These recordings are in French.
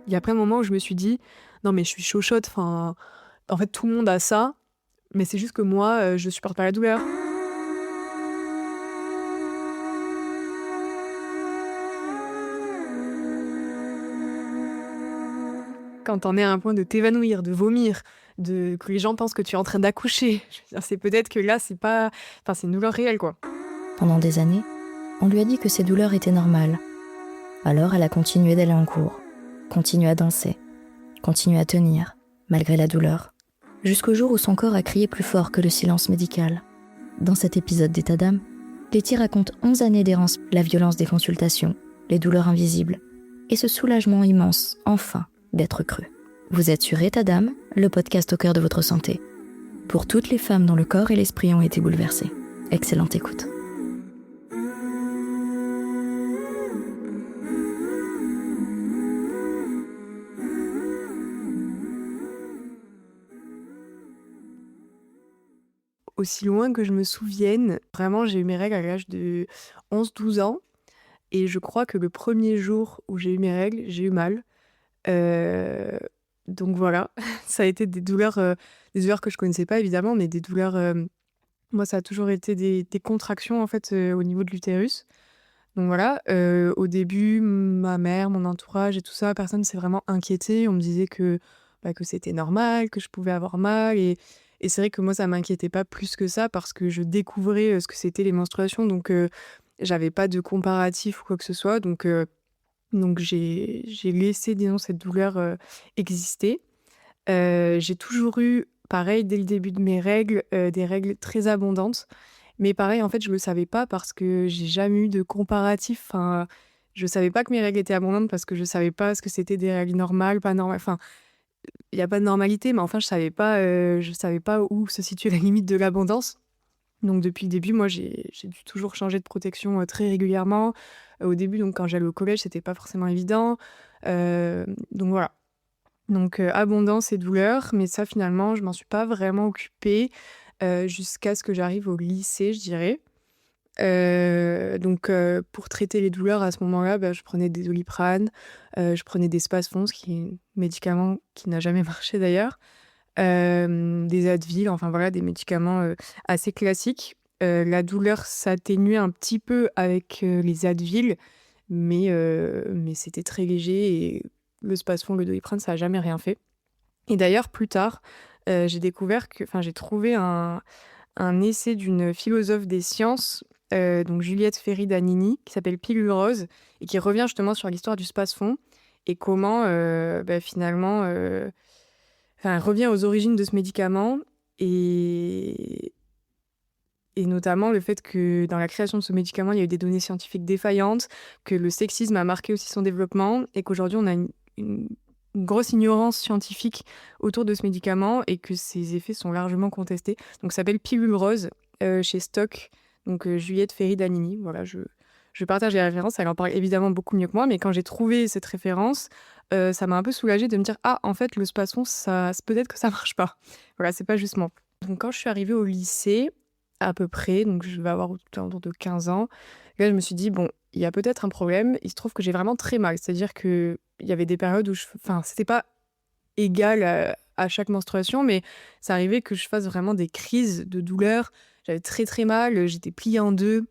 Il y a plein de moments où je me suis dit: «Non mais je suis chochotte, enfin, en fait tout le monde a ça, mais c'est juste que moi, je supporte pas la douleur». Quand t'en es à un point de t'évanouir, de vomir, que les gens pensent que tu es en train d'accoucher, je veux dire, c'est peut-être que là, c'est pas enfin, c'est une douleur réelle, quoi. Pendant des années, on lui a dit que ses douleurs étaient normales. Alors elle a continué d'aller en cours, continué à danser, continué à tenir, malgré la douleur, jusqu'au jour où son corps a crié plus fort que le silence médical. Dans cet épisode d'État d'âme, Letty raconte 11 années d'errance, la violence des consultations, les douleurs invisibles, et ce soulagement immense, enfin, d'être cru. Vous êtes sur État d'âme, le podcast au cœur de votre santé. Pour toutes les femmes dont le corps et l'esprit ont été bouleversés. Excellente écoute. Aussi loin que je me souvienne, vraiment, j'ai eu mes règles à l'âge de 11-12 ans et je crois que le premier jour où j'ai eu mes règles, j'ai eu mal. Heu, donc voilà, ça a été des douleurs que je connaissais pas évidemment, mais des douleurs, moi ça a toujours été des contractions en fait, au niveau de l'utérus. Donc voilà, au début, ma mère, mon entourage et tout ça, personne s'est vraiment inquiété. On me disait que c'était normal, que je pouvais avoir mal et c'est vrai que moi ça m'inquiétait pas plus que ça parce que je découvrais, ce que c'était les menstruations donc j'avais pas de comparatif ou quoi que ce soit donc j'ai laissé disons cette douleur, exister. J'ai toujours eu pareil dès le début de mes règles, des règles très abondantes. Mais pareil, en fait, je le savais pas parce que j'ai jamais eu de comparatif. Enfin, je savais pas que mes règles étaient abondantes parce que je savais pas ce que c'était des règles normales, pas normales. Enfin, il y a pas de normalité, mais enfin, je savais pas où se situait la limite de l'abondance. Donc depuis le début, moi, j'ai dû toujours changer de protection, très régulièrement. Au début, donc quand j'allais au collège, c'était pas forcément évident. Donc voilà. Donc abondance et douleur, mais ça finalement, je m'en suis pas vraiment occupée, jusqu'à ce que j'arrive au lycée, je dirais. Pour traiter les douleurs à ce moment-là, bah, je prenais des Doliprane, je prenais des Spasfon, ce qui est un médicament qui n'a jamais marché d'ailleurs, des Advil, enfin voilà, des médicaments, assez classiques. La douleur s'atténuait un petit peu avec, les Advil, mais c'était très léger et le Spasfon, le Doliprane, ça a jamais rien fait. Et d'ailleurs plus tard, j'ai trouvé un essai d'une philosophe des sciences, donc Juliette Ferry-Danini, qui s'appelle Pilule rose et qui revient justement sur l'histoire du Spasfon et comment, finalement, elle revient aux origines de ce médicament et et notamment le fait que dans la création de ce médicament, il y a eu des données scientifiques défaillantes, que le sexisme a marqué aussi son développement et qu'aujourd'hui on a une une grosse ignorance scientifique autour de ce médicament et que ses effets sont largement contestés. Donc ça s'appelle Pilule rose, chez Stock, donc Juliette Ferry-Danini. Voilà, je partage les références, elle en parle évidemment beaucoup mieux que moi, mais quand j'ai trouvé cette référence, ça m'a un peu soulagée de me dire: «Ah en fait le Spasfon ça peut-être que ça marche pas». Voilà, c'est pas juste moi. Donc quand je suis arrivée au lycée, à peu près, donc je vais avoir autour de 15 ans. Là, je me suis dit: «Bon, il y a peut-être un problème». Il se trouve que j'ai vraiment très mal. C'est-à-dire qu'il y avait des périodes où enfin, c'était pas égal, à chaque menstruation, mais ça arrivait que je fasse vraiment des crises de douleur. J'avais très, très mal, j'étais pliée en 2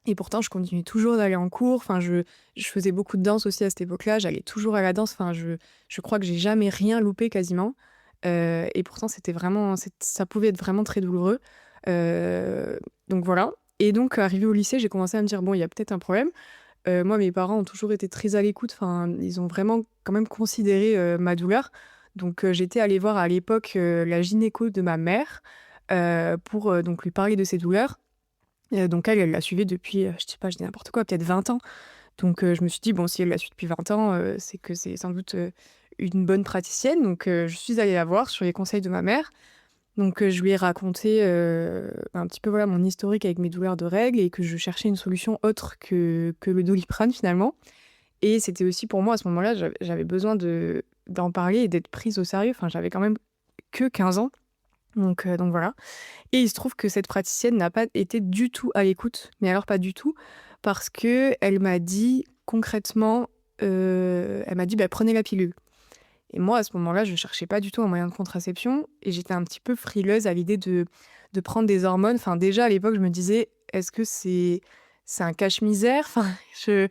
et pourtant je continuais toujours d'aller en cours. Enfin, je faisais beaucoup de danse aussi à cette époque-là, j'allais toujours à la danse. Enfin, je crois que j'ai jamais rien loupé quasiment, et pourtant c'était vraiment ça pouvait être vraiment très douloureux. Donc voilà et donc arrivée au lycée, j'ai commencé à me dire: «Bon, il y a peut-être un problème». Moi, mes parents ont toujours été très à l'écoute, enfin, ils ont vraiment quand même considéré, ma douleur. Donc j'étais allée voir à l'époque, la gynéco de ma mère, pour, donc lui parler de ses douleurs. Donc elle la suivait depuis, je sais pas, je dis n'importe quoi, peut-être 20 ans. Donc je me suis dit: «Bon, si elle la suit depuis 20 ans, c'est que c'est sans doute, une bonne praticienne». Donc je suis allée la voir sur les conseils de ma mère. Donc je lui ai raconté, un petit peu, voilà, mon historique avec mes douleurs de règles et que je cherchais une solution autre que le Doliprane finalement. Et c'était aussi pour moi à ce moment-là, j'avais besoin d'en parler et d'être prise au sérieux. Enfin, j'avais quand même que 15 ans, donc voilà. Et il se trouve que cette praticienne n'a pas été du tout à l'écoute, mais alors pas du tout, parce qu'elle m'a dit concrètement, elle m'a dit: «Bah, prenez la pilule». Et moi, à ce moment-là, je cherchais pas du tout un moyen de contraception et j'étais un petit peu frileuse à l'idée de prendre des hormones. Enfin, déjà, à l'époque, je me disais: «Est-ce que c'est un cache-misère?» Enfin, je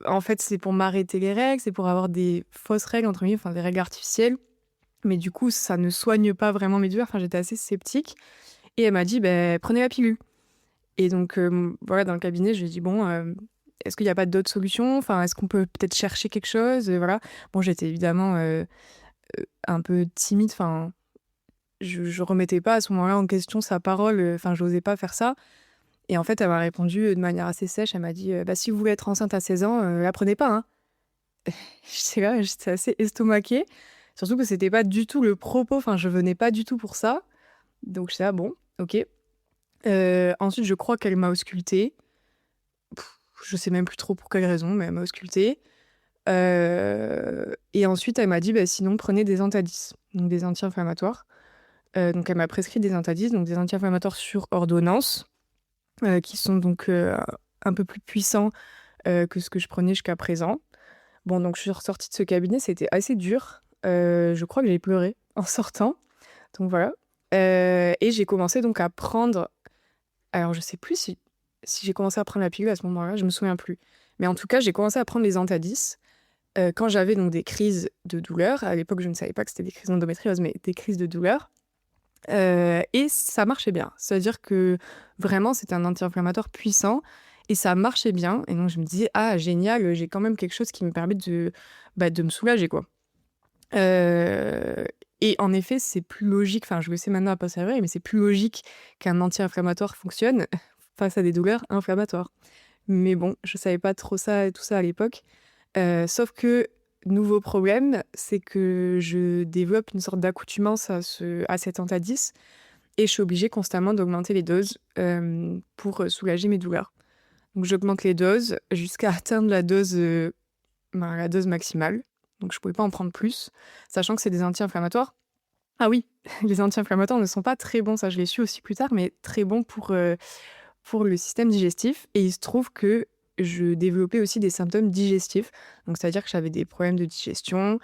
en fait, c'est pour m'arrêter les règles, c'est pour avoir des «fausses règles» entre guillemets, enfin des règles artificielles. Mais du coup, ça ne soigne pas vraiment mes douleurs. Enfin, j'étais assez sceptique et elle m'a dit: «Beh, prenez la pilule». Et donc, voilà, dans le cabinet, je lui ai dit: «Bon, est-ce qu'il y a pas d'autres solutions? Enfin, est-ce qu'on peut peut-être chercher quelque chose?» Voilà. Bon, j'étais évidemment, un peu timide, enfin, je remettais pas à ce moment-là en question sa parole, enfin, j'osais pas faire ça. Et en fait, elle m'a répondu, de manière assez sèche, elle m'a dit: «Bah, si vous voulez être enceinte à 16 ans, la prenez pas, hein». J'étais là, j'étais assez estomaquée, surtout que c'était pas du tout le propos, enfin, je venais pas du tout pour ça. Donc j'étais là: «Bon, OK». Ensuite, je crois qu'elle m'a auscultée. Je sais même plus trop pour quelle raison, mais elle m'a auscultée. Et ensuite, elle m'a dit: «Bah, sinon prenez des Antalis», donc des anti-inflammatoires. Donc elle m'a prescrit des Antalis, donc des anti-inflammatoires sur ordonnance, qui sont donc, un peu plus puissants, que ce que je prenais jusqu'à présent. Bon, donc je suis ressortie de ce cabinet, c'était assez dur. Je crois que j'ai pleuré en sortant, donc voilà. Et j'ai commencé donc à prendre, alors je sais plus si j'ai commencé à prendre la pilule à ce moment-là, je me souviens plus. Mais en tout cas, j'ai commencé à prendre les Antalis, quand j'avais donc des crises de douleur. À l'époque, je ne savais pas que c'était des crises d'endométriose, mais des crises de douleur. Et ça marchait bien. C'est-à-dire que vraiment, c'était un anti-inflammatoire puissant et ça marchait bien. Et donc je me disais: «Ah génial, j'ai quand même quelque chose qui me permet de me soulager, quoi». Heu et en effet, c'est plus logique, enfin je le sais maintenant a posteriori, mais c'est plus logique qu'un anti-inflammatoire fonctionne face à des douleurs inflammatoires. Mais bon, je savais pas trop ça tout ça à l'époque. Sauf que, nouveau problème, c'est que je développe une sorte d'accoutumance à cet Antalis et je suis obligée constamment d'augmenter les doses, pour, soulager mes douleurs. Donc j'augmente les doses jusqu'à atteindre la dose maximale. Donc je pouvais pas en prendre plus, sachant que c'est des anti-inflammatoires. Ah oui, les anti-inflammatoires ne sont pas très bons, ça je l'ai su aussi plus tard, mais très bons pour le système digestif. Et il se trouve que je développais aussi des symptômes digestifs. Donc c'est-à-dire que j'avais des problèmes de digestion,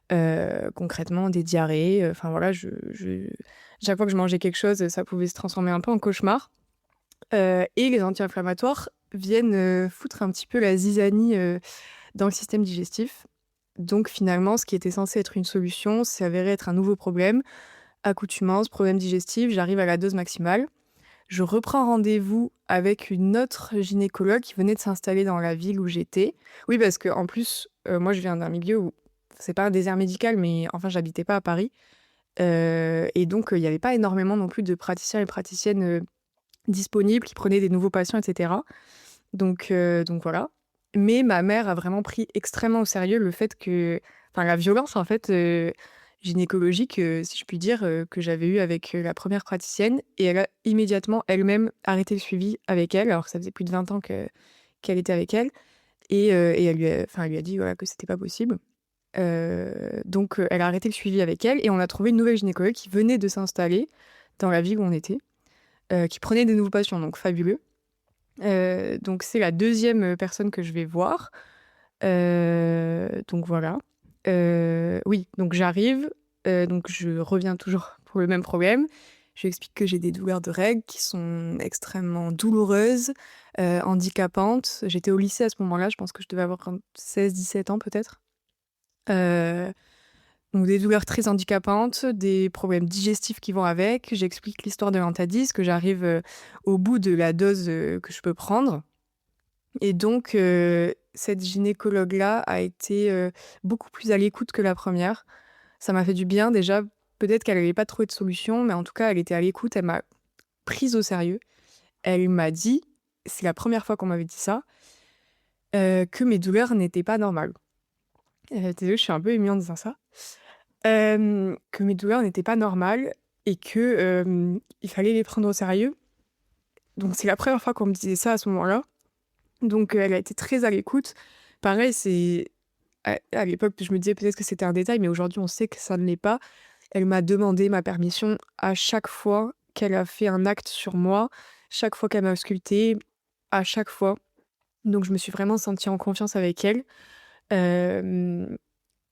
concrètement des diarrhées, enfin voilà, chaque fois que je mangeais quelque chose, ça pouvait se transformer un peu en cauchemar. Et les anti-inflammatoires viennent, foutre un petit peu la zizanie, dans le système digestif. Donc finalement, ce qui était censé être une solution s'est avéré être un nouveau problème. Accoutumance, problème digestif, j'arrive à la dose maximale. Je reprends rendez-vous avec une autre gynécologue qui venait de s'installer dans la ville où j'étais. Oui, parce qu'en plus, moi je viens d'un milieu où c'est pas un désert médical, mais enfin j'habitais pas à Paris. Et donc il y avait pas énormément non plus de praticiens et praticiennes, disponibles qui prenaient des nouveaux patients et cetera. Donc voilà. Mais ma mère a vraiment pris extrêmement au sérieux le fait que, enfin la violence en fait, gynécologique, si je puis dire, que j'avais eue avec, la première praticienne, et elle a immédiatement elle-même arrêté le suivi avec elle, alors que ça faisait plus de 20 ans qu'elle était avec elle. Et elle lui a dit voilà que c'était pas possible. Donc elle a arrêté le suivi avec elle et on a trouvé une nouvelle gynécologue qui venait de s'installer dans la ville où on était, qui prenait des nouveaux patients, donc fabuleux. Donc c'est la deuxième personne que je vais voir. Donc voilà. Oui, donc j'arrive, donc je reviens toujours pour le même problème. Je lui explique que j'ai des douleurs de règles qui sont extrêmement douloureuses, handicapantes. J'étais au lycée à ce moment-là, je pense que je devais avoir 16-17 ans peut-être. Heu, donc des douleurs très handicapantes, des problèmes digestifs qui vont avec. J'explique l'histoire de l'Antadis, que j'arrive, au bout de la dose, que je peux prendre. Et donc, cette gynécologue-là a été, beaucoup plus à l'écoute que la première. Ça m'a fait du bien déjà, peut-être qu'elle avait pas trouvé de solution, mais en tout cas, elle était à l'écoute, elle m'a prise au sérieux. Elle m'a dit, c'est la première fois qu'on m'avait dit ça, que mes douleurs n'étaient pas normales. Désolée, je suis un peu émue en disant ça. Que mes douleurs n'étaient pas normales et que, il fallait les prendre au sérieux. Donc c'est la première fois qu'on me disait ça à ce moment-là. Donc, elle a été très à l'écoute. Pareil, c'est à l'époque, je me disais peut-être que c'était un détail, mais aujourd'hui, on sait que ça ne l'est pas. Elle m'a demandé ma permission à chaque fois qu'elle a fait un acte sur moi, chaque fois qu'elle m'a auscultée, à chaque fois. Donc je me suis vraiment sentie en confiance avec elle. Hem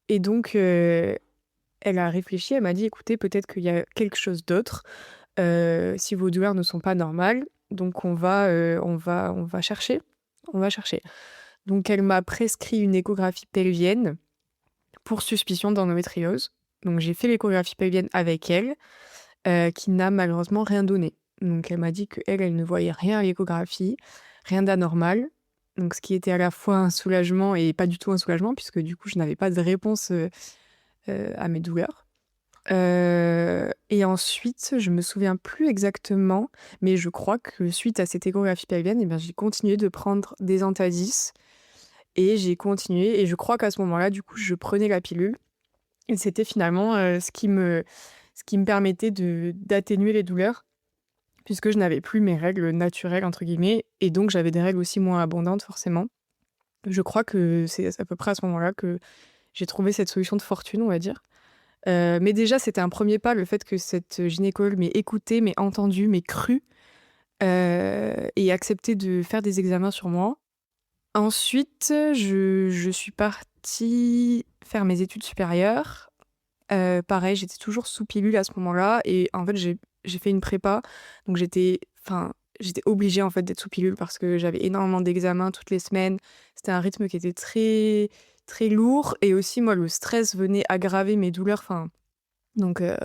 et donc elle a réfléchi, elle m'a dit: «Écoutez, peut-être qu'il y a quelque chose d'autre, si vos douleurs ne sont pas normales, donc on va chercher, on va chercher». Donc elle m'a prescrit une échographie pelvienne pour suspicion d'endométriose. Donc j'ai fait l'échographie pelvienne avec elle, qui n'a malheureusement rien donné. Donc elle m'a dit qu'elle, elle ne voyait rien à l'échographie, rien d'anormal. Donc ce qui était à la fois un soulagement et pas du tout un soulagement puisque du coup je n'avais pas de réponse, à mes douleurs. Et ensuite, je me souviens plus exactement, mais je crois que suite à cette échographie pelvienne, eh bien, j'ai continué de prendre des Antasis et j'ai continué et je crois qu'à ce moment-là, du coup, je prenais la pilule et c'était finalement, ce qui me permettait d'atténuer les douleurs puisque je n'avais plus «mes règles naturelles» entre guillemets et donc j'avais des règles aussi moins abondantes forcément. Je crois que c'est à peu près à ce moment-là que j'ai trouvé cette solution de fortune, on va dire. Mais déjà, c'était un premier pas, le fait que cette gynécologue m'ait écoutée, m'ait entendue, m'ait crue, et accepté de faire des examens sur moi. Ensuite, je suis partie faire mes études supérieures. Pareil, j'étais toujours sous pilule à ce moment-là et en fait, j'ai fait une prépa, donc j'étais obligée, en fait, d'être sous pilule parce que j'avais énormément d'examens toutes les semaines. C'était un rythme qui était très, très lourd et aussi, moi, le stress venait aggraver mes douleurs, donc heu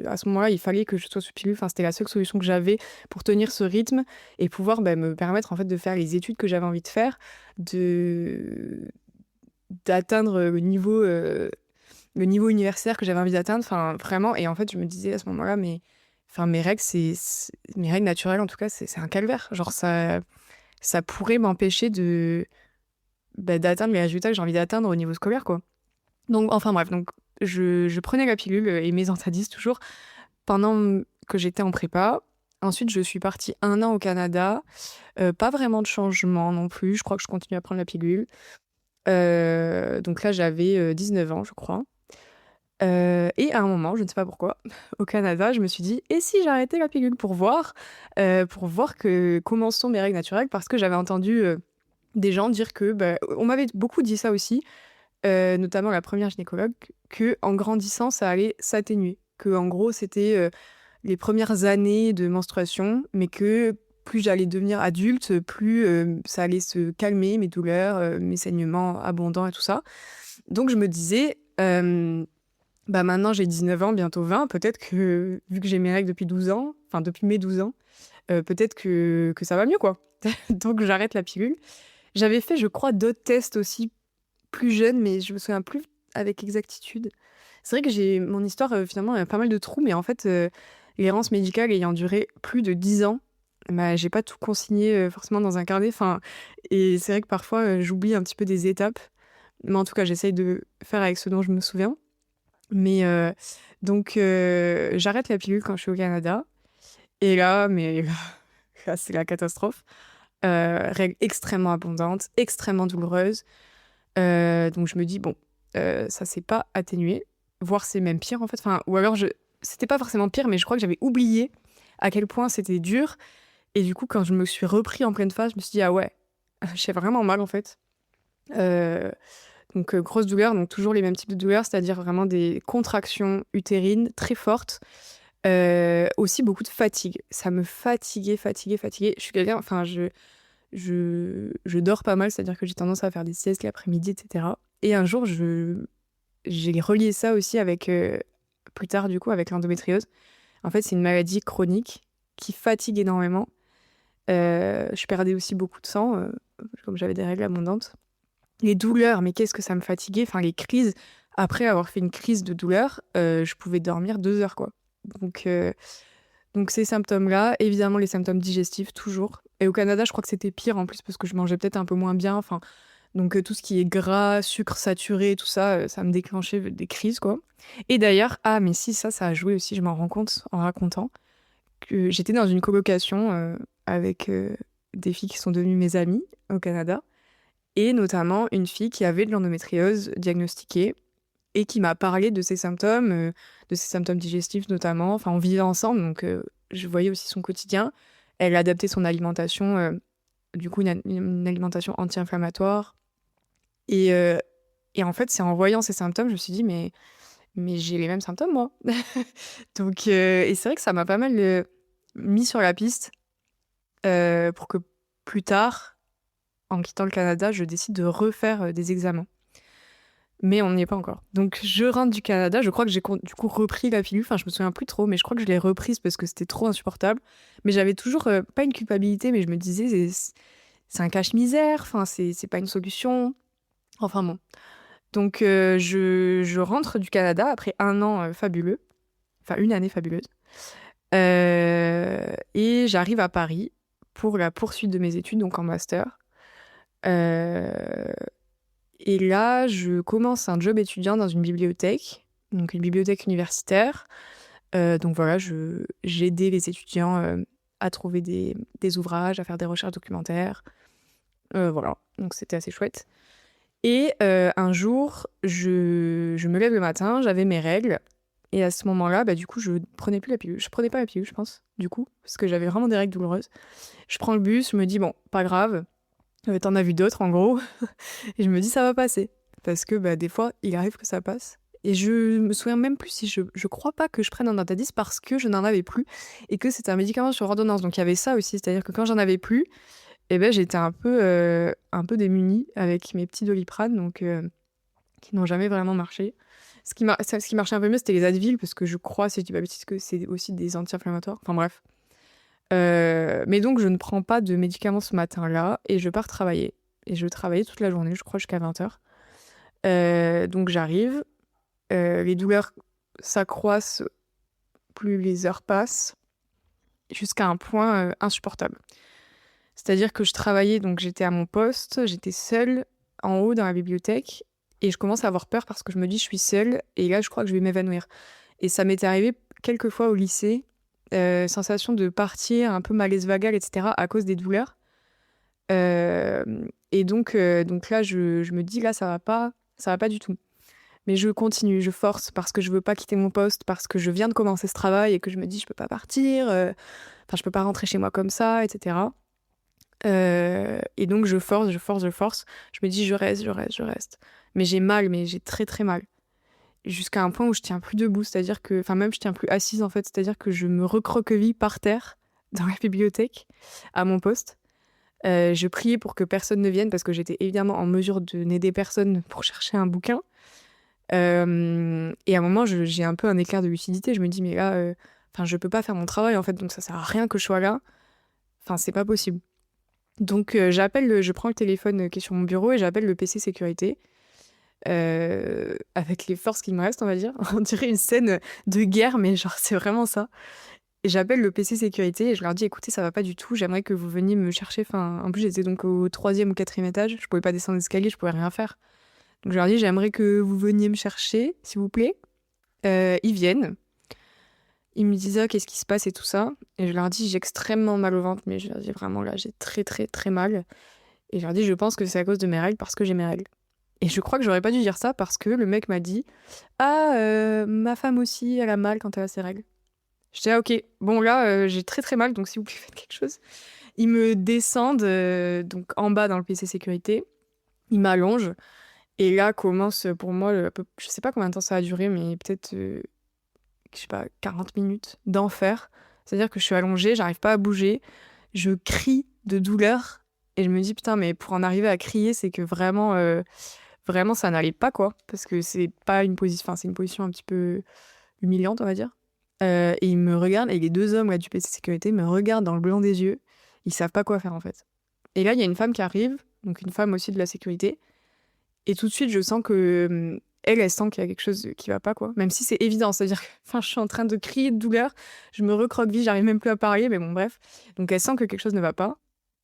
à ce moment-là, il fallait que je sois sous pilule. Enfin, c'était la seule solution que j'avais pour tenir ce rythme et pouvoir, me permettre, en fait, de faire les études que j'avais envie de faire, de d'atteindre le niveau universitaire que j'avais envie d'atteindre, enfin, vraiment et en fait, je me disais à ce moment-là: «Mais enfin, mes règles, c'est mes règles naturelles, en tout cas, c'est un calvaire». Genre ça pourrait m'empêcher d'atteindre les résultats que j'ai envie d'atteindre au niveau scolaire, quoi. Donc enfin bref, donc je prenais la pilule, et mes Antalis toujours pendant, que j'étais en prépa. Ensuite, je suis partie 1 an au Canada, pas vraiment de changement non plus, je crois que je continue à prendre la pilule. Donc là, j'avais, 19 ans, je crois. Et à un moment, je ne sais pas pourquoi, au Canada, je me suis dit: «Et si j'arrêtais la pilule?» pour voir comment sont mes règles naturelles parce que j'avais entendu, des gens dire que, on m'avait beaucoup dit ça aussi, notamment la première gynécologue, que en grandissant, ça allait s'atténuer. Que en gros, c'était, les premières années de menstruation, mais que plus j'allais devenir adulte, plus, ça allait se calmer, mes douleurs, mes saignements abondants et tout ça. Donc je me disais, maintenant j'ai 19 ans, bientôt 20, peut-être que vu que j'ai mes règles depuis 12 ans, enfin depuis mes 12 ans, peut-être que ça va mieux, quoi. Donc j'arrête la pilule. J'avais fait, je crois, d'autres tests aussi plus jeune, mais je me souviens plus avec exactitude. C'est vrai que j'ai mon histoire, finalement, a pas mal de trous, mais en fait, l'errance médicale ayant duré plus de 10 ans, j'ai pas tout consigné, forcément dans un carnet, enfin et c'est vrai que parfois, j'oublie un petit peu des étapes, mais en tout cas, j'essaye de faire avec ce dont je me souviens. Mais j'arrête la pilule quand je suis au Canada et là, mais là, c'est la catastrophe. Règles extrêmement abondantes, extrêmement douloureuses. Donc je me dis: «Bon, ça s'est pas atténué, voire c'est même pire en fait». Enfin, ou alors c'était pas forcément pire, mais je crois que j'avais oublié à quel point c'était dur et du coup, quand je me suis repris en pleine face, je me suis dit: «Ah ouais, j'ai vraiment mal en fait». Heu, grosse douleur, donc toujours les mêmes types de douleurs, c'est-à-dire vraiment des contractions utérines très fortes, aussi beaucoup de fatigue. Ça me fatiguait, fatiguait, fatiguait. Je suis quelqu'un enfin je dors pas mal, c'est-à-dire que j'ai tendance à faire des siestes l'après-midi et cetera et un jour, j'ai relié ça aussi avec, plus tard du coup, avec l'endométriose. En fait, c'est une maladie chronique qui fatigue énormément. Je perdais aussi beaucoup de sang, comme j'avais des règles abondantes. Les douleurs, mais qu'est-ce que ça me fatiguait, enfin les crises. Après avoir fait une crise de douleur, je pouvais dormir 2 heures, quoi. Donc heu donc ces symptômes-là, évidemment les symptômes digestifs toujours et au Canada, je crois que c'était pire en plus parce que je mangeais peut-être un peu moins bien, enfin tout ce qui est gras, sucre saturé, tout ça, ça me déclenchait des crises, quoi et d'ailleurs mais si ça a joué aussi, je m'en rends compte en racontant, que j'étais dans une colocation, avec, des filles qui sont devenues mes amies au Canada et notamment une fille qui avait de l'endométriose diagnostiquée et qui m'a parlé de ses symptômes digestifs notamment. Enfin, on vivait ensemble, je voyais aussi son quotidien. Elle adaptait son alimentation, du coup une alimentation anti-inflammatoire Et, et en fait, c'est en voyant ces symptômes, je me suis dit, mais j'ai les mêmes symptômes, moi. Donc, et c'est vrai que ça m'a pas mal mis sur la piste pour que plus tard, en quittant le Canada, je décide de refaire des examens. Mais on n'y est pas encore. Donc je rentre du Canada, je crois que j'ai du coup repris la pilule, enfin je me souviens plus trop, mais je crois que je l'ai reprise parce que c'était trop insupportable. Mais j'avais toujours, pas une culpabilité, mais je me disais, c'est un cache-misère, enfin c'est pas une solution. Enfin bon. Donc je rentre du Canada après un an fabuleux, enfin une année fabuleuse. Et j'arrive à Paris pour la poursuite de mes études, donc en master. Euh, et là, je commence un job étudiant dans une bibliothèque, donc une bibliothèque universitaire. Donc voilà, j'aidais les étudiants à trouver des ouvrages, à faire des recherches documentaires. Voilà, donc c'était assez chouette. Et un jour, je me lève le matin, j'avais mes règles. Et à ce moment-là, bah, du coup, je prenais plus la pilule. Je prenais pas la pilule, je pense, du coup, parce que j'avais vraiment des règles douloureuses. Je prends le bus, je me dis, bon, pas grave, t'en as vu d'autres, en gros. Et je me dis, ça va passer. Parce que bah, des fois, il arrive que ça passe. Et je me souviens même plus si je crois pas que je prenne un Dentadis parce que je n'en avais plus et que c'était un médicament sur ordonnance. Donc il y avait ça aussi, c'est-à-dire que quand j'en avais plus, eh ben, j'étais un peu démunie avec mes petits Doliprane, donc qui n'ont jamais vraiment marché. Ce qui marchait un peu mieux, c'était les Advil, parce que je crois, si je dis pas de bêtises, que c'est aussi des anti-inflammatoires. Enfin bref. Mais donc, je ne prends pas de médicaments ce matin-là et je pars travailler. Et je travaillais toute la journée, je crois, jusqu'à 20h. Donc, j'arrive. Les douleurs s'accroissent plus les heures passent, jusqu'à un point insupportable. C'est-à-dire que je travaillais, donc j'étais à mon poste, j'étais seule en haut dans la bibliothèque et je commence à avoir peur parce que je me dis je suis seule et là je crois que je vais m'évanouir. Et ça m'était arrivé quelques fois au lycée, sensation de partir un peu malaise vagal, etc. à cause des douleurs. Euh, donc là je me dis là ça va pas du tout. Mais je continue, je force parce que je veux pas quitter mon poste, parce que je viens de commencer ce travail et que je me dis je peux pas partir, enfin je peux pas rentrer chez moi comme ça, etc. Et donc je force, je force, je force. Je me dis je reste, je reste, je reste. Mais j'ai mal, mais j'ai très très mal. Jusqu'à un point où je tiens plus debout, c'est-à-dire que, enfin même je tiens plus assise en fait, c'est-à-dire que je me recroqueville par terre dans la bibliothèque, à mon poste. Je priais pour que personne ne vienne parce que j'étais évidemment en mesure de n'aider personne pour chercher un bouquin. Et à un moment, j'ai un peu un éclair de lucidité. Je me dis mais là, enfin je peux pas faire mon travail en fait, donc ça sert à rien que je sois là. Enfin c'est pas possible. Donc je prends le téléphone qui est sur mon bureau et j'appelle le PC sécurité. Avec les forces qui me restent, on va dire. On dirait une scène de guerre, mais genre c'est vraiment ça. Et j'appelle le PC sécurité et je leur dis écoutez, ça va pas du tout, j'aimerais que vous veniez me chercher. Enfin, en plus j'étais donc au troisième ou quatrième étage, je pouvais pas descendre l'escalier, je pouvais rien faire. Donc je leur dis j'aimerais que vous veniez me chercher, s'il vous plaît. Ils viennent. Ils me disent qu'est-ce qui se passe et tout ça. Et je leur dis j'ai extrêmement mal au ventre, mais je leur dis vraiment là j'ai très très très mal. Et je leur dis je pense que c'est à cause de mes règles parce que j'ai mes règles. Et je crois que j'aurais pas dû dire ça parce que le mec m'a dit ah ma femme aussi elle a mal quand elle a ses règles. J'étais ah ok bon là j'ai très très mal donc s'il vous plaît faites quelque chose. Ils me descendent donc en bas dans le PC sécurité. Ils m'allongent et là commence pour moi je sais pas combien de temps ça a duré mais peut-être je sais pas 40 minutes d'enfer. C'est-à-dire que je suis allongée, j'arrive pas à bouger, je crie de douleur et je me dis putain mais pour en arriver à crier c'est que vraiment ça n'allait pas quoi parce que c'est pas une position, enfin c'est une position un petit peu humiliante on va dire. Et ils me regardent et les deux hommes là, du PC sécurité me regardent dans le blanc des yeux, ils savent pas quoi faire en fait. Et là il y a une femme qui arrive, donc une femme aussi de la sécurité, et tout de suite je sens que elle sent qu'il y a quelque chose qui va pas quoi, même si c'est évident, c'est-à-dire que enfin je suis en train de crier de douleur, je me recroqueville, j'arrive même plus à parler, mais bon bref, donc elle sent que quelque chose ne va pas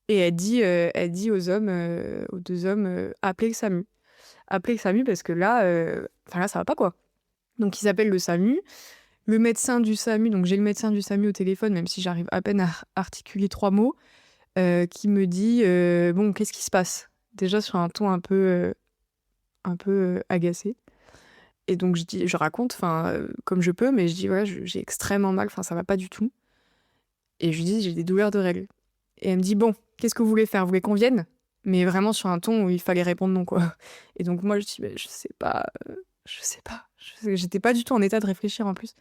et elle dit aux hommes, aux deux hommes, appelez le SAMU. Appeler le SAMU parce que là, enfin là, ça va pas quoi. Donc ils appellent le SAMU. Le médecin du SAMU, donc j'ai le médecin du SAMU au téléphone, même si j'arrive à peine à articuler trois mots, qui me dit bon, qu'est-ce qui se passe? Déjà sur un ton un peu agacé. Et donc je raconte, enfin comme je peux, mais je dis voilà, j'ai extrêmement mal, enfin ça va pas du tout. Et je lui dis j'ai des douleurs de règles. Et elle me dit bon, qu'est-ce que vous voulez faire? Vous voulez qu'on vienne? mais vraiment sur un ton où il fallait répondre non, quoi. Et donc moi, je dis: «Beh, je sais pas, je sais pas». J'étais pas du tout en état de réfléchir en plus.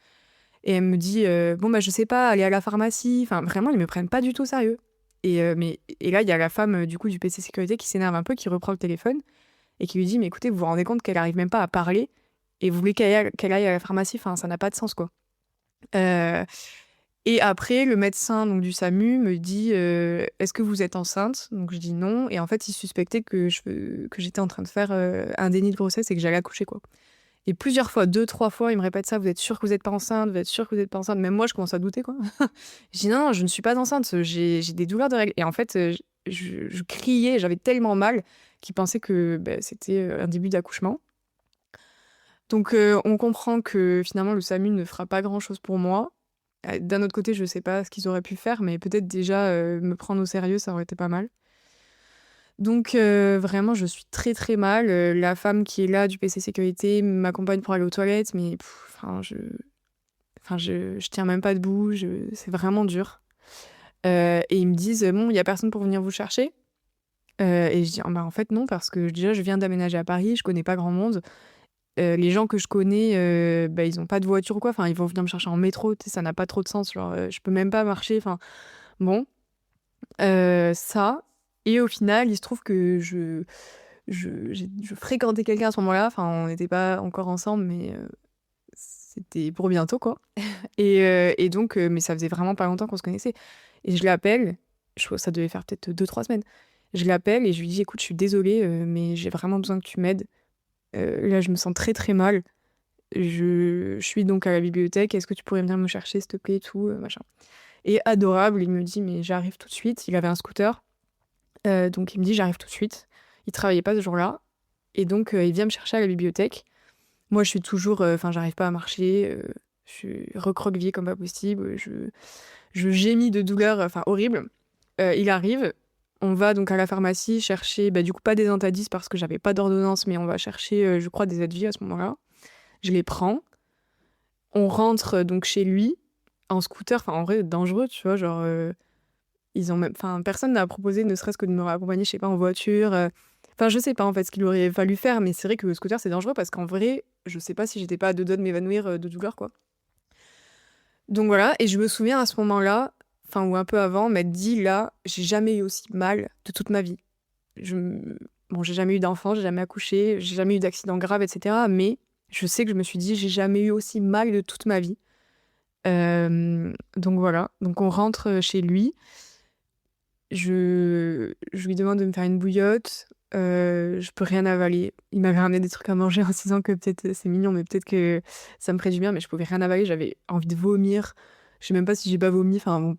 Et elle me dit, «Bon, bah, je sais pas, aller à la pharmacie». Enfin, vraiment, ils me prennent pas du tout au sérieux. Et là, il y a la femme, du coup, du PC sécurité qui s'énerve un peu, qui reprend le téléphone et qui lui dit: «Mais écoutez, vous vous rendez compte qu'elle arrive même pas à parler et vous voulez qu'elle aille à la pharmacie? Enfin, ça n'a pas de sens, quoi». Heu et après, le médecin donc du SAMU me dit, «Est-ce que vous êtes enceinte?» Donc je dis: «Non» et en fait, il suspectait que j'étais en train de faire, un déni de grossesse et que j'allais accoucher, quoi. Et plusieurs fois, 2-3 fois, il me répète ça: «Vous êtes sûre que vous êtes pas enceinte? Vous êtes sûre que vous êtes pas enceinte?» Même moi, je commence à douter, quoi. Je dis: «Non, non, je ne suis pas enceinte, j'ai des douleurs de règles» et en fait, je criais, j'avais tellement mal qu'il pensait que, c'était, un début d'accouchement. Donc on comprend que finalement le SAMU ne fera pas grand-chose pour moi. D'un autre côté, je sais pas ce qu'ils auraient pu faire, mais peut-être déjà, me prendre au sérieux, ça aurait été pas mal. Donc vraiment, je suis très, très mal. La femme qui est là du PC sécurité m'accompagne pour aller aux toilettes, mais je tiens même pas debout, c'est vraiment dur. Et ils me disent: «Bon, il y a personne pour venir vous chercher?» Et je dis: «Ah bah, en fait, non, parce que déjà, je viens d'aménager à Paris, je connais pas grand monde. Les gens que je connais, ils ont pas de voiture ou quoi, enfin, ils vont venir me chercher en métro, tu sais, ça n'a pas trop de sens, genre, je peux même pas marcher, enfin, bon». Ça et au final, il se trouve que je fréquentais quelqu'un à ce moment-là, enfin, on n'était pas encore ensemble, mais c'était pour bientôt, quoi. Et donc mais ça faisait vraiment pas longtemps qu'on se connaissait et je l'appelle, ça devait faire peut-être 2-3 semaines. Je l'appelle et je lui dis: «Écoute, je suis désolée, mais j'ai vraiment besoin que tu m'aides. Là, je me sens très, très mal. Je suis donc à la bibliothèque. Est-ce que tu pourrais venir me chercher, s'il te plaît et tout, machin?» Et adorable, il me dit: «Mais j'arrive tout de suite». Il avait un scooter, donc il me dit: «J'arrive tout de suite». Il travaillait pas ce jour-là et donc il vient me chercher à la bibliothèque. Moi, je suis toujours, enfin, j'arrive pas à marcher, je suis recroquevillée comme pas possible, je gémis de douleur, enfin horrible. Il arrive, on va donc à la pharmacie chercher, du coup pas des Antadis parce que j'avais pas d'ordonnance, mais on va chercher, je crois des Advil à ce moment-là. Je les prends, on rentre, donc chez lui, en scooter, enfin en vrai dangereux, tu vois? Genre, ils ont même enfin personne n'a proposé ne serait-ce que de me raccompagner, je sais pas, en voiture, enfin je sais pas en fait ce qu'il aurait fallu faire, mais c'est vrai que le scooter c'est dangereux parce qu'en vrai, je sais pas si j'étais pas à 2 doigts de m'évanouir, de douleur, quoi. Donc voilà et je me souviens à ce moment-là, enfin ou un peu avant, m'être dit: «Là, j'ai jamais eu aussi mal de toute ma vie». Je m Bon, j'ai jamais eu d'enfant, j'ai jamais accouché, j'ai jamais eu d'accident grave et cetera, mais je sais que je me suis dit: «J'ai jamais eu aussi mal de toute ma vie». Donc voilà, donc on rentre, chez lui. Je lui demande de me faire une bouillotte, je peux rien avaler. Il m'avait ramené des trucs à manger en se disant que peut-être, c'est mignon, mais peut-être que ça me ferait du bien, mais je pouvais rien avaler, j'avais envie de vomir. Je sais même pas si j'ai pas vomi, enfin bon.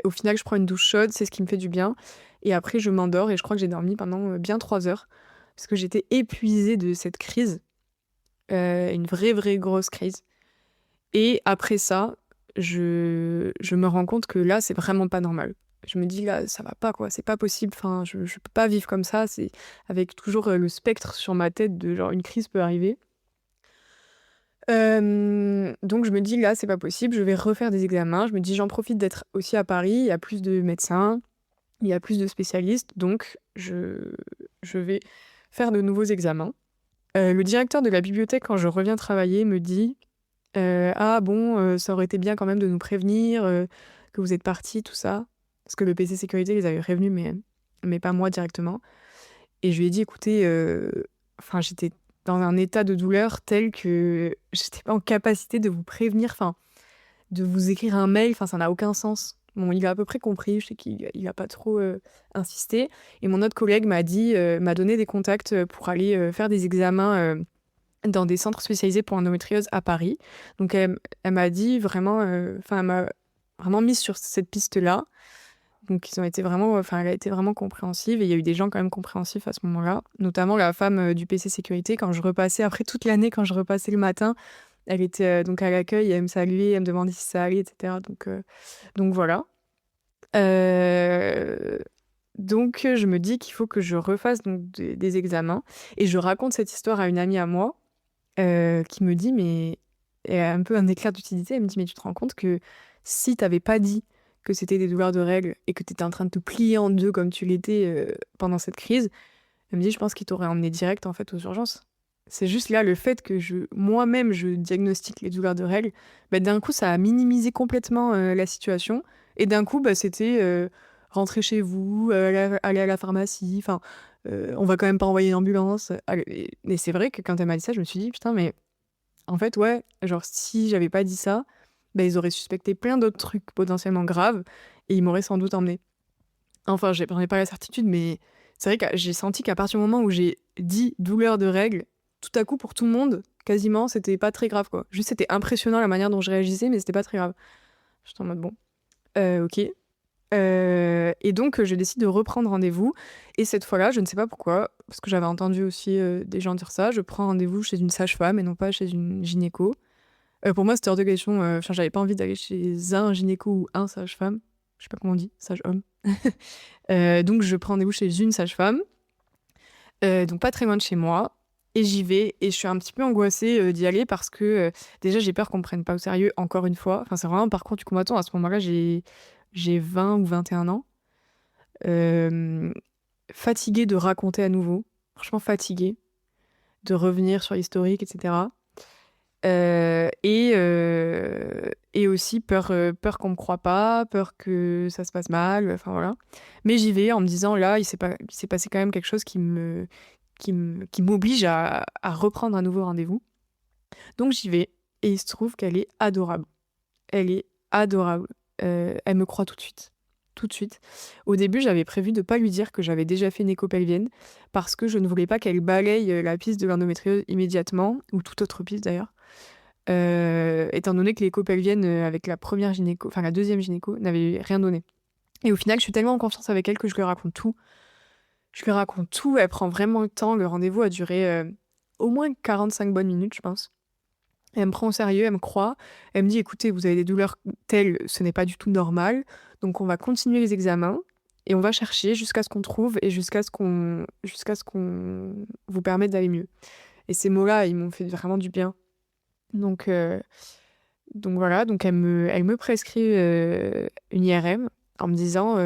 Au final, je prends une douche chaude, c'est ce qui me fait du bien et après je m'endors et je crois que j'ai dormi pendant, bien 3 heures parce que j'étais épuisée de cette crise, une vraie, vraie grosse crise et après ça, je me rends compte que là, c'est vraiment pas normal. Je me dis: «Là, ça va pas quoi, c'est pas possible, enfin je peux pas vivre comme ça». C'est avec toujours, le spectre sur ma tête de genre une crise peut arriver. Donc je me dis: «Là, c'est pas possible, je vais refaire des examens». Je me dis: «J'en profite d'être aussi à Paris, il y a plus de médecins, il y a plus de spécialistes, donc je vais faire de nouveaux examens». Le directeur de la bibliothèque, quand je reviens travailler, me dit: «Ah bon, ça aurait été bien quand même de nous prévenir, que vous êtes partis, tout ça». Parce que le PC sécurité les avait prévenus, mais pas moi directement. Et je lui ai dit: «Écoutez, enfin, j'étais dans un état de douleur tel que j'étais pas en capacité de vous prévenir, enfin, de vous écrire un mail, enfin, ça n'a aucun sens». Bon, il a à peu près compris, je sais qu'il a pas trop, insisté et mon autre collègue m'a donné des contacts, pour aller, faire des examens, dans des centres spécialisés pour endométriose à Paris. Donc elle m'a dit vraiment, enfin, elle m'a vraiment mise sur cette piste-là. Donc ils ont été vraiment, enfin, elle a été vraiment compréhensive et il y a eu des gens quand même compréhensifs à ce moment-là, notamment la femme, du PC sécurité quand je repassais après toute l'année, quand je repassais le matin, elle était, donc à l'accueil, elle me saluait, elle me demandait si ça allait et cetera donc voilà. Heu, donc je me dis qu'il faut que je refasse donc des examens et je raconte cette histoire à une amie à moi, qui me dit: «Mais» elle a un peu un éclair d'utilité, elle me dit: «Mais tu te rends compte que si tu avais pas dit que c'était des douleurs de règles et que t'étais en train de te plier en deux comme tu l'étais pendant cette crise, elle me dit, je pense qu'il t'aurait emmené direct en fait aux urgences. C'est juste là le fait que moi-même je diagnostique les douleurs de règles, bah, d'un coup ça a minimisé complètement la situation et d'un coup bah, c'était rentrer chez vous, aller à la pharmacie, enfin on va quand même pas envoyer une ambulance. Et c'est vrai que quand elle m'a dit ça, je me suis dit putain mais en fait ouais, genre si j'avais pas dit ça, bah, ils auraient suspecté plein d'autres trucs potentiellement graves et ils m'auraient sans doute emmené. Enfin j'en ai pas la certitude mais c'est vrai que j'ai senti qu'à partir du moment où j'ai dit douleur de règles, tout à coup, pour tout le monde, quasiment, c'était pas très grave, quoi. Juste, c'était impressionnant la manière dont je réagissais, mais c'était pas très grave. J'étais en mode, bon, ok. Et donc, je décide de reprendre rendez-vous. Et cette fois-là, je ne sais pas pourquoi, parce que j'avais entendu aussi des gens dire ça, je prends rendez-vous chez une sage-femme et non pas chez une gynéco. Pour moi, c'était hors de question. J'avais pas envie d'aller chez un gynéco ou un sage-femme. Je sais pas comment on dit, sage-homme. Donc, je prends rendez-vous chez une sage-femme. Donc pas très loin de chez moi. Et j'y vais et je suis un petit peu angoissée d'y aller parce que déjà j'ai peur qu'on me prenne pas au sérieux encore une fois. Enfin, c'est vraiment un parcours du combattant. À ce moment-là, j'ai 20 ou 21 ans. Euh, Fatiguée de raconter à nouveau. Franchement fatiguée de revenir sur l'historique, etc. Et aussi peur qu'on me croie pas, peur que ça se passe mal, enfin voilà. Mais j'y vais en me disant là, il s'est passé quand même quelque chose qui m'oblige à reprendre un nouveau rendez-vous. Donc j'y vais et il se trouve qu'elle est adorable. Elle est adorable. Elle me croit tout de suite. Tout de suite. Au début, j'avais prévu de pas lui dire que j'avais déjà fait une écho pelvienne parce que je ne voulais pas qu'elle balaye la piste de l'endométriose immédiatement, ou toute autre piste d'ailleurs. Étant donné que l'écho pelvienne avec la première gynéco, enfin la deuxième gynéco, n'avait rien donné. Et au final, je suis tellement en confiance avec elle que je lui raconte tout. Je lui raconte tout, elle prend vraiment le temps. Le rendez-vous a duré au moins 45 bonnes minutes, je pense. Elle me prend au sérieux, elle me croit. Elle me dit, écoutez, vous avez des douleurs telles, ce n'est pas du tout normal. Donc on va continuer les examens et on va chercher jusqu'à ce qu'on trouve et jusqu'à ce qu'on vous permette d'aller mieux. Et ces mots-là, ils m'ont fait vraiment du bien. Donc, euh, donc voilà, donc elle me prescrit une IRM en me disant,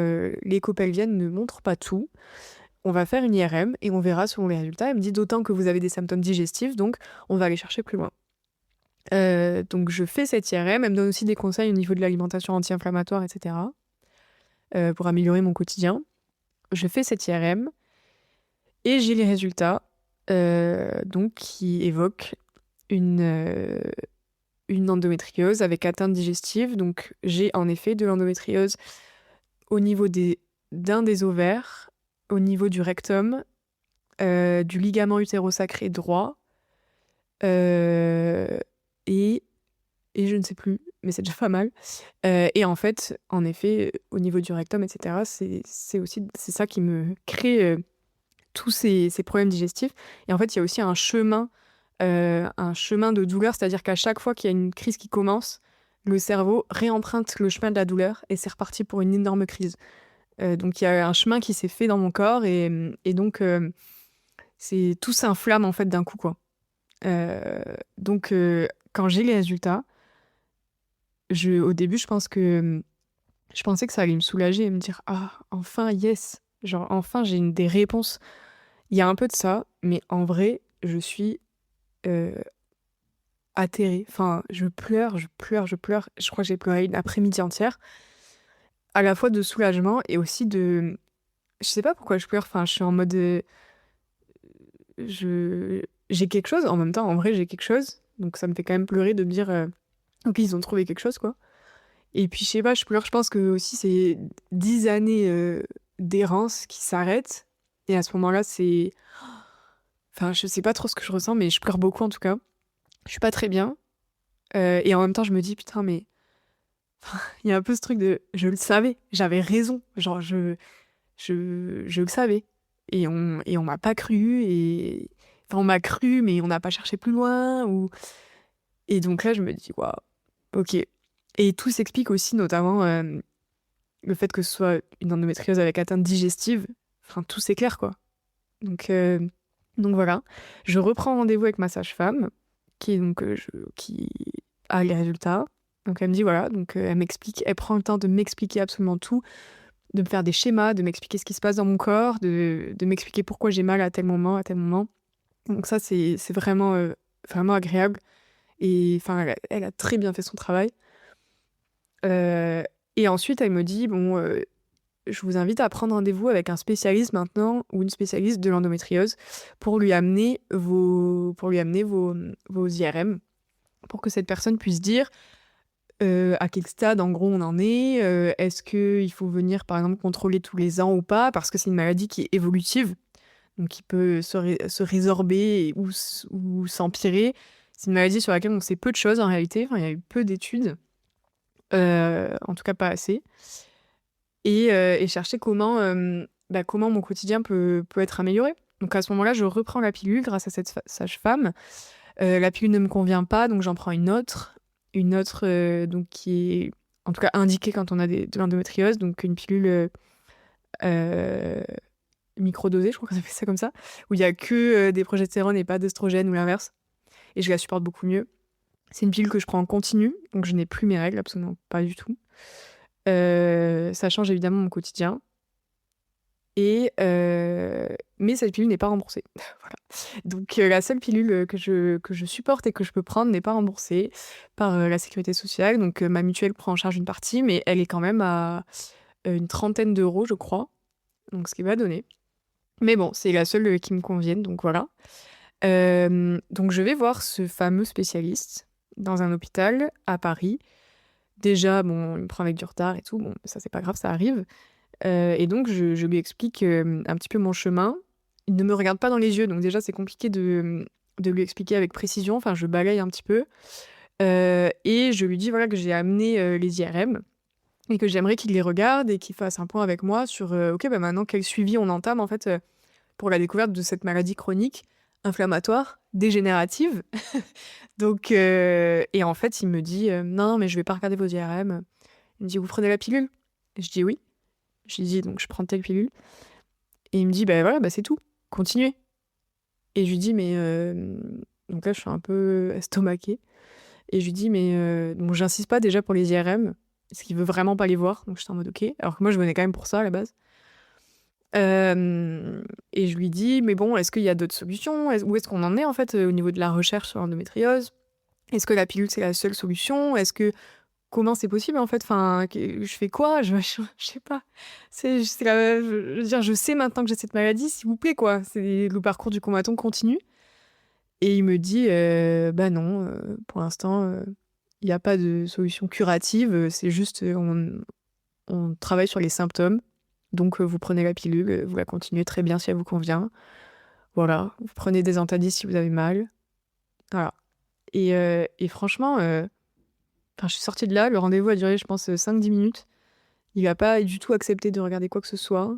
l'écho pelvienne ne montre pas tout. On va faire une IRM et on verra selon les résultats. Elle me dit d'autant que vous avez des symptômes digestifs, donc on va aller chercher plus loin. Donc je fais cette IRM, elle me donne aussi des conseils au niveau de l'alimentation anti-inflammatoire, etc. Pour améliorer mon quotidien. Je fais cette IRM et j'ai les résultats donc qui évoquent une endométriose avec atteinte digestive. Donc j'ai en effet de l'endométriose au niveau d'un des ovaires, au niveau du rectum, du ligament utérosacré droit, euh, et, et je ne sais plus, mais c'est déjà pas mal. Et en fait, en effet, au niveau du rectum, etc., c'est ça qui me crée tous ces problèmes digestifs. Et en fait, il y a aussi un chemin de douleur, c'est-à-dire qu'à chaque fois qu'il y a une crise qui commence, le cerveau réemprunte le chemin de la douleur et c'est reparti pour une énorme crise. Donc il y a un chemin qui s'est fait dans mon corps et donc tout s'inflamme en fait d'un coup quoi. Donc quand j'ai les résultats, au début je pensais que ça allait me soulager et me dire ah enfin yes, genre enfin j'ai des réponses. Il y a un peu de ça, mais en vrai je suis euh, atterrée. Enfin je pleure, je pleure, je pleure. Je crois que j'ai pleuré une après-midi entière, à la fois de soulagement et aussi je sais pas pourquoi je pleure. Enfin je suis en mode je j'ai quelque chose en même temps. En vrai j'ai quelque chose, donc ça me fait quand même pleurer de me dire ok ils ont trouvé quelque chose quoi. Et puis, je sais pas, je pleure, je pense que aussi c'est 10 années d'errance qui s'arrêtent. Et à ce moment-là, c'est. Enfin, je sais pas trop ce que je ressens, mais je pleure beaucoup en tout cas. Je suis pas très bien. Et en même temps, je me dis, putain, mais il y a un peu ce truc de. Je le savais, j'avais raison. Genre, je le savais. Et on m'a pas cru. Enfin, on m'a cru, mais on n'a pas cherché plus loin. Et donc là, je me dis, waouh, ok. Et tout s'explique aussi, notamment. Le fait que ce soit une endométriose avec atteinte digestive, enfin tout s'éclaire quoi. Donc, euh, donc voilà, je reprends rendez-vous avec ma sage-femme qui a les résultats. Donc elle me dit voilà, donc elle m'explique, elle prend le temps de m'expliquer absolument tout, de me faire des schémas, de m'expliquer ce qui se passe dans mon corps, de m'expliquer pourquoi j'ai mal à tel moment, à tel moment. Donc ça, c'est vraiment, vraiment agréable et enfin, elle a très bien fait son travail. Heu et ensuite, elle me dit: «Bon, je vous invite à prendre rendez-vous avec un spécialiste maintenant ou une spécialiste de l'endométriose pour lui amener vos IRM, pour que cette personne puisse dire, à quel stade, en gros, on en est, est-ce qu'il faut venir, par exemple, contrôler tous les ans ou pas?» parce que c'est une maladie qui est évolutive, donc qui peut se résorber ou s'empirer. C'est une maladie sur laquelle on sait peu de choses en réalité, enfin, il y a eu peu d'études, en tout cas pas assez et chercher comment mon quotidien peut être amélioré. Donc à ce moment-là, je reprends la pilule grâce à cette sage-femme. La pilule ne me convient pas, donc j'en prends une autre, donc qui est en tout cas indiquée quand on a de l'endométriose, donc une pilule, heu, microdosée, je crois qu'on appelle ça comme ça, où il y a que, des progestérones et pas d'œstrogène ou l'inverse et je la supporte beaucoup mieux. C'est une pilule que je prends en continu, donc je n'ai plus mes règles, absolument pas du tout. Ça change évidemment mon quotidien mais cette pilule n'est pas remboursée. Voilà. Donc la seule pilule, que je supporte et que je peux prendre n'est pas remboursée par, la sécurité sociale. Donc ma mutuelle prend en charge une partie, mais elle est quand même à, une trentaine d'euros, je crois, donc ce qui est pas donné. Mais bon, c'est la seule, qui me convienne, donc voilà. Donc je vais voir ce fameux spécialiste dans un hôpital à Paris. Déjà, bon, il me prend avec du retard et tout, bon, ça c'est pas grave, ça arrive. Et donc je lui explique, un petit peu mon chemin. Il ne me regarde pas dans les yeux, donc déjà c'est compliqué de lui expliquer avec précision, enfin je balaye un petit peu. Et je lui dis voilà que j'ai amené, les IRM et que j'aimerais qu'il les regarde et qu'il fasse un point avec moi sur, OK, bah, maintenant quel suivi on entame en fait, pour la découverte de cette maladie chronique, inflammatoire, dégénérative. Donc et en fait il me dit, «Non, non mais je vais pas regarder vos IRM». Il me dit: «Vous prenez la pilule?» Je dis: «Oui». Je lui dis: «Donc je prends telle pilule» et il me dit: «Bah, voilà, bah, c'est tout, continuez» et je lui dis: «Mais» donc là, je suis un peu estomaquée et je lui dis: «Mais» bon, j'insiste pas déjà pour les IRM, parce qu'il veut vraiment pas les voir, donc j'étais en mode: «OK», alors que moi, je venais quand même pour ça, à la base. Et je lui dis: «Mais bon, est-ce qu'il y a d'autres solutions? Où est-ce qu'on en est, en fait, au niveau de la recherche sur l'endométriose? Est-ce que la pilule, c'est la seule solution? Est-ce que comment c'est possible, en fait? Enfin, je fais quoi? Je sais pas. Je veux dire, je sais maintenant que j'ai cette maladie, s'il vous plaît, quoi. C'est le parcours du combattant continue et il me dit, «Bah, non, pour l'instant, il y a pas de solution curative, c'est juste, on travaille sur les symptômes, donc vous prenez la pilule, vous la continuez très bien si elle vous convient. Voilà, vous prenez des Antalgis si vous avez mal». Voilà et franchement, enfin, je suis sortie de là, le rendez-vous a duré, je pense, 5-10 minutes. Il a pas du tout accepté de regarder quoi que ce soit.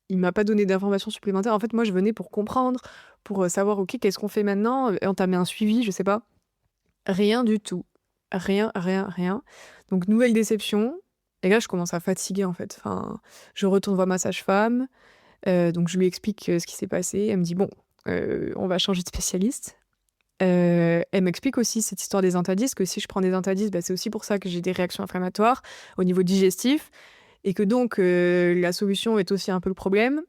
Il m'a pas donné d'informations supplémentaires. En fait, moi, je venais pour comprendre, pour, savoir, OK, qu'est-ce qu'on fait maintenant? Entamer un suivi, je sais pas. Rien du tout. Rien, rien, rien. Donc nouvelle déception et là, je commence à fatiguer, en fait. Enfin, je retourne voir ma sage-femme, donc je lui explique, ce qui s'est passé. Elle me dit: «Bon, on va changer de spécialiste». Elle m'explique aussi cette histoire des Antalgis, que si je prends des Antalgis, bah, c'est aussi pour ça que j'ai des réactions inflammatoires au niveau digestif et que donc la solution est aussi un peu le problème.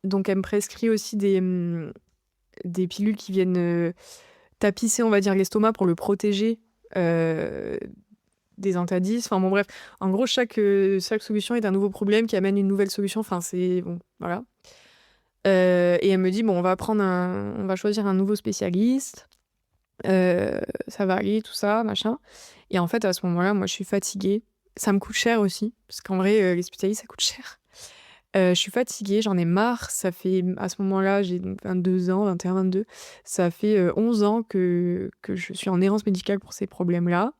Donc elle me prescrit aussi des pilules qui viennent, tapisser, on va dire, l'estomac pour le protéger, heu, des Antalgis. Enfin bon bref, en gros chaque solution est un nouveau problème qui amène une nouvelle solution. Enfin c'est bon, voilà. Et elle me dit: «Bon, on va choisir un nouveau spécialiste». Ça va aller, tout ça, machin et en fait, à ce moment-là, moi, je suis fatiguée. Ça me coûte cher aussi, parce qu'en vrai, les spécialistes, ça coûte cher. Je suis fatiguée, j'en ai marre. Ça fait à ce moment-là, j'ai donc 22 ans, 21-22. Ça fait, 11 ans que je suis en errance médicale pour ces problèmes-là.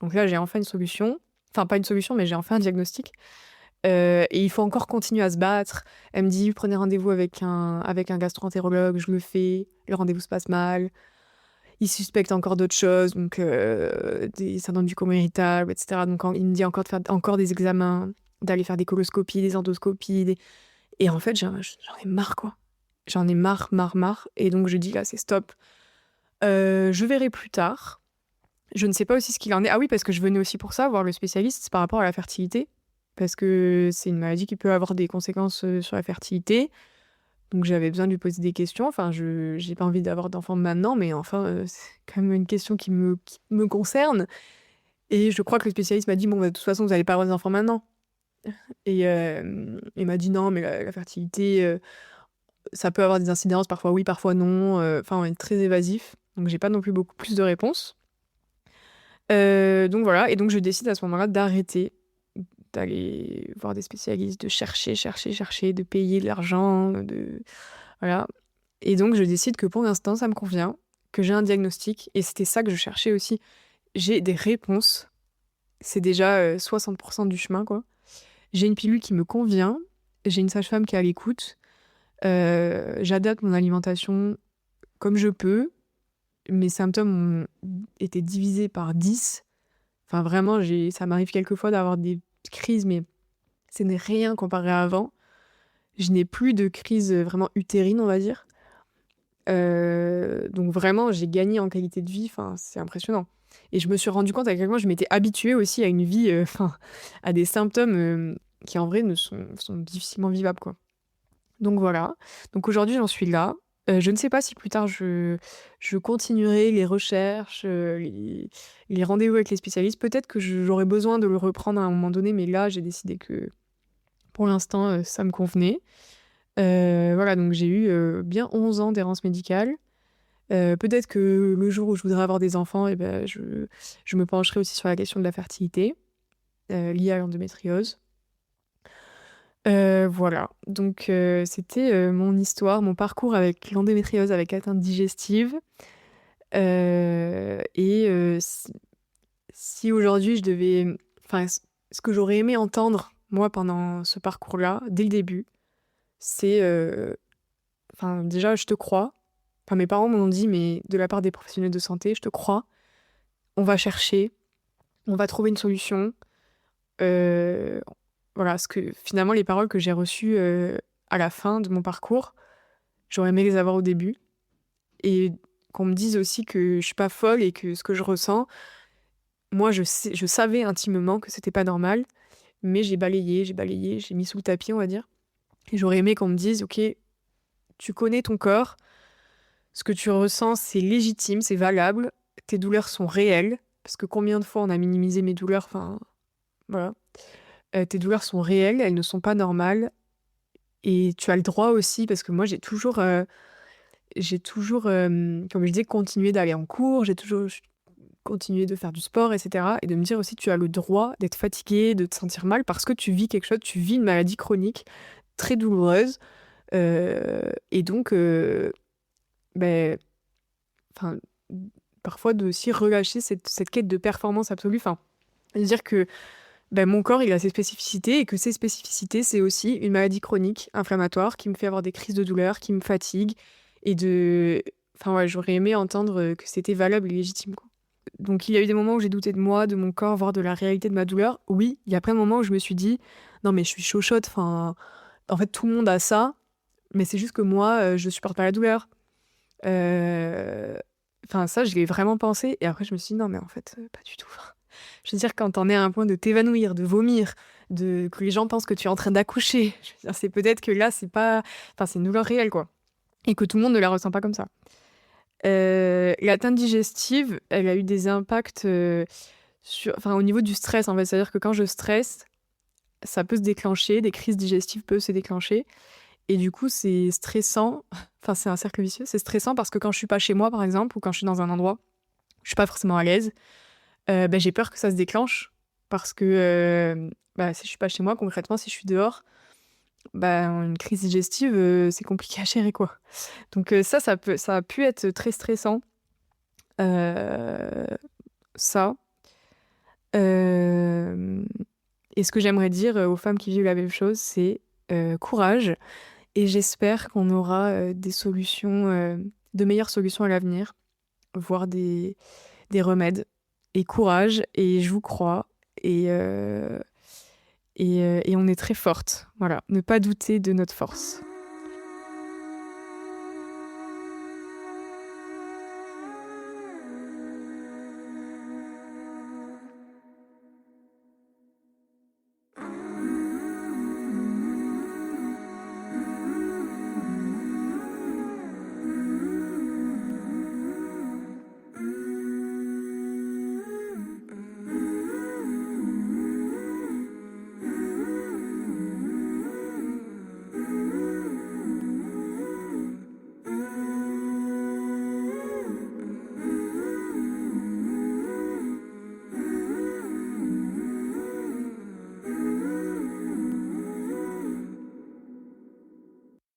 Donc là, j'ai enfin une solution. Enfin, pas une solution, mais j'ai enfin un diagnostic. Et il faut encore continuer à se battre. Elle me dit: «Prenez rendez-vous avec un gastro-entérologue». Je le fais, le rendez-vous se passe mal. Il suspecte encore d'autres choses, donc des syndromes du côlon irritable, et cetera. Donc il me dit encore de faire encore des examens, d'aller faire des coloscopies, des endoscopies, et en fait, j'en ai marre, quoi. J'en ai marre, marre, marre et donc je dis: «Là, c'est stop. Je verrai plus tard». Je ne sais pas aussi ce qu'il en est. Ah oui, parce que je venais aussi pour ça, voir le spécialiste par rapport à la fertilité, parce que c'est une maladie qui peut avoir des conséquences, sur la fertilité. Donc j'avais besoin de lui poser des questions. Enfin, je j'ai pas envie d'avoir d'enfant maintenant, mais enfin, c'est quand même une question qui me concerne et je crois que le spécialiste m'a dit: «Bon, bah, de toute façon, vous allez pas avoir d'enfant maintenant» et il m'a dit: «Non, mais la fertilité, ça peut avoir des incidences, parfois oui, parfois non», enfin, on est très évasif, donc j'ai pas non plus beaucoup plus de réponses. Donc voilà et donc je décide à ce moment-là d'arrêter d'aller voir des spécialistes, de chercher, chercher, chercher, de payer de l'argent, de voilà et donc je décide que pour l'instant ça me convient, que j'ai un diagnostic et c'était ça que je cherchais aussi. J'ai des réponses, c'est déjà, 60 du chemin, quoi. J'ai une pilule qui me convient, j'ai une sage-femme qui est à l'écoute, j'adapte mon alimentation comme je peux. Mes symptômes ont été divisés par 10. Enfin vraiment, ça m'arrive quelquefois d'avoir des crises, mais ce n'est rien comparé à avant. Je n'ai plus de crise, vraiment utérine, on va dire. Donc vraiment, j'ai gagné en qualité de vie, enfin, c'est impressionnant et je me suis rendu compte à quel point je m'étais habituée aussi à une vie, enfin, à des symptômes, qui en vrai ne sont difficilement vivables, quoi. Donc voilà. Donc aujourd'hui, j'en suis là. Je ne sais pas si plus tard je continuerai les recherches, les rendez-vous avec les spécialistes. Peut-être que j'aurai besoin de le reprendre à un moment donné, mais là, j'ai décidé que pour l'instant, ça me convenait. Voilà, donc j'ai eu, bien 11 ans d'errance médicale. Peut-être que le jour où je voudrais avoir des enfants et ben, je me pencherai aussi sur la question de la fertilité, liée à l'endométriose. Voilà, donc c'était, mon histoire, mon parcours avec l'endométriose, avec atteinte digestive. Et si aujourd'hui je devais, enfin, ce que j'aurais aimé entendre, moi, pendant ce parcours-là, dès le début, c'est, enfin, déjà: «Je te crois». Enfin, mes parents m'ont dit, mais de la part des professionnels de santé: «Je te crois, on va chercher, on va trouver une solution». Heu, voilà, ce que finalement, les paroles que j'ai reçues, à la fin de mon parcours, j'aurais aimé les avoir au début et qu'on me dise aussi que je suis pas folle et que ce que je ressens, moi, je savais intimement que c'était pas normal, mais j'ai balayé, j'ai mis sous le tapis, on va dire et j'aurais aimé qu'on me dise: «OK, tu connais ton corps, ce que tu ressens, c'est légitime, c'est valable, tes douleurs sont réelles». Parce que combien de fois on a minimisé mes douleurs, enfin, voilà. Tes douleurs sont réelles, elles ne sont pas normales et tu as le droit aussi parce que moi j'ai toujours, comme je disais, continué d'aller en cours, j'ai toujours continué de faire du sport et cetera et de me dire aussi: «Tu as le droit d'être fatigué, de te sentir mal parce que tu vis quelque chose, tu vis une maladie chronique très douloureuse». Et donc beh, enfin, parfois de aussi relâcher cette quête de performance absolue, enfin, de dire que ben, mon corps, il a ses spécificités et que ces spécificités, c'est aussi une maladie chronique inflammatoire qui me fait avoir des crises de douleur, qui me fatigue et de enfin, ouais, j'aurais aimé entendre, que c'était valable et légitime, quoi. Donc il y a eu des moments où j'ai douté de moi, de mon corps, voire de la réalité de ma douleur. Oui, il y a plein de moments où je me suis dit: «Non mais je suis chochotte, enfin, en fait, tout le monde a ça, mais c'est juste que moi, je supporte pas la douleur». Heu, enfin ça, je l'ai vraiment pensé et après je me suis dit: «Non mais en fait, pas du tout». Je veux dire quand t'en es à un point de t'évanouir, de vomir, de que les gens pensent que tu es en train d'accoucher, je veux dire c'est peut-être que là c'est pas enfin c'est une douleur réelle quoi et que tout le monde ne la ressent pas comme ça. L'atteinte digestive, elle a eu des impacts, au niveau du stress en fait. C'est-à-dire que quand je stresse, ça peut se déclencher, des crises digestives peuvent se déclencher et du coup c'est stressant, enfin c'est un cercle vicieux, c'est stressant parce que quand je suis pas chez moi par exemple ou quand je suis dans un endroit, je suis pas forcément à l'aise. Bah, j'ai peur que ça se déclenche parce que, bah, si je suis pas chez moi, concrètement, si je suis dehors, bah, une crise digestive, c'est compliqué à gérer, quoi. Donc ça a pu être très stressant, heu, ça. Hem et ce que j'aimerais dire, aux femmes qui vivent la même chose, c'est, courage et j'espère qu'on aura, des solutions, de meilleures solutions à l'avenir, voire des remèdes et courage et je vous crois et et on est très fortes. Voilà, ne pas douter de notre force.